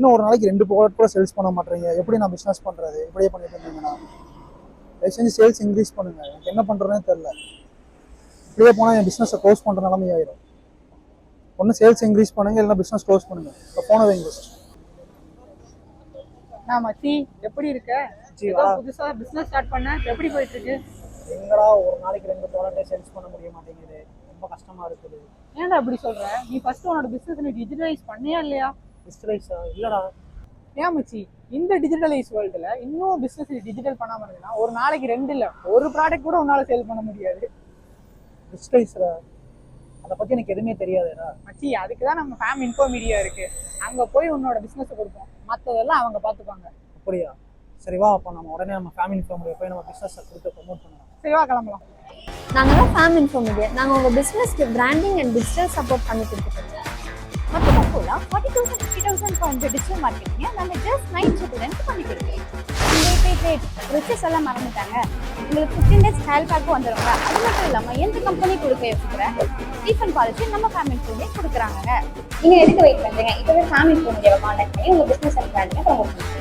இன்னும் ஒரு நாளைக்கு 2 ப்ராடக்ட் கூட சேல்ஸ் பண்ண மாட்டேறீங்க. எப்படி நான் பிஸ்னஸ் பண்ணுறது? இப்படியே பண்ணிட்டு இருந்தீங்கன்னா தயவு செஞ்சு சேல்ஸ் இன்க்ரீஸ் பண்ணுங்கள். எனக்கு என்ன பண்ணுறதுனே தெரில. இப்படியே போனால் என் பிஸ்னஸை க்ளோஸ் பண்ணுற நிலைமை ஆயிடும். ஒன்று சேல்ஸ் இன்க்ரீஸ் பண்ணுங்கள், இல்லைன்னா பிஸ்னஸ் க்ளோஸ் பண்ணுங்கள். இப்போ போன வைங்க. மச்சி எப்படி இருக்க? புதுசா பிசினஸ் ஸ்டார்ட் பண்ண, எப்படி போயிட்டு இருக்கு? எங்கடா ஒரு நாளைக்கு 2 ப்ராடக்ட்டை சேல்ஸ் பண்ண முடிய மாட்டேங்குது. ரொம்ப கஷ்டமா இருக்குது. ஏன்டா அப்படி சொல்ற? நீ ஃபர்ஸ்ட் உன்னோட பிசினஸ் நீ டிஜிட்டலைஸ் பண்ணியா இல்லையா? டிஜிட்டலைஸா? இல்லடா. ஏன் மச்சி, இந்த டிஜிட்டலைஸ் வேர்ல்டுல இன்னும் பிசினஸ் டிஜிட்டல் பண்ணாம இருந்தீங்கன்னா ஒரு நாளைக்கு 2 இல்ல ஒரு ப்ராடக்ட் கூட உன்னால சேல் பண்ண முடியாது. டிஜிட்டலைஸ்ரா, அதை பத்தி எனக்கு எதுவுமே தெரியாதுடா. மச்சி, அதுக்கு தான் நம்ம ஃபேம் இன்ஃபோ மீடியா இருக்கு. அங்க போய் உன்னோட பிசினஸ் கொடுப்போம், மற்றதெல்லாம் அவங்க பார்த்துப்பாங்க. அப்படியா? சரி வா, அப்போ நம்ம உடனே நம்ம ஃபேம் இன்ஃபோ மீடியா போய் நம்ம பிசினஸை கொடுத்து ப்ரமோட் பண்ணலாம். சரி வா, கிளம்பலாம். நாங்கள் தான் ஃபேம் இன்ஃபோ மீடியா. நாங்கள் உங்கள் பிஸ்னஸ்க்கு பிராண்டிங் அண்ட் டிஜிட்டல் சப்போர்ட் பண்ணி கொடுத்துருக்கோம். மொத்தமாக போல 40,000 50,000 பாயிண்ட் டிஜிட்டல் மார்க்கெட்டிங்க நாங்கள் ஜஸ்ட் 9 பண்ணி கொடுக்குறோம். ரிச்சஸ் எல்லாம் மறந்துட்டாங்க. உங்களுக்கு 15 days ஹேல் பேக்கும் வந்துடுங்க. அது மட்டும் இல்லாமல் எந்த கம்பெனி கொடுக்க இருக்கிற ரீஃபண்ட் பாலிசி நம்ம ஃபேமிலி இன்ஃபோமே கொடுக்குறாங்க. நீங்கள் எதுக்கு வெயிட் பண்ணுறீங்க? இப்போவே ஃபேமிலி இன்ஃபோ மீடியாவை கான்டாக்ட் பண்ணி உங்கள் பிஸ்னஸ் அண்ட் பிராண்டிங்கை ப்ரமோட் பண்ணுங்க.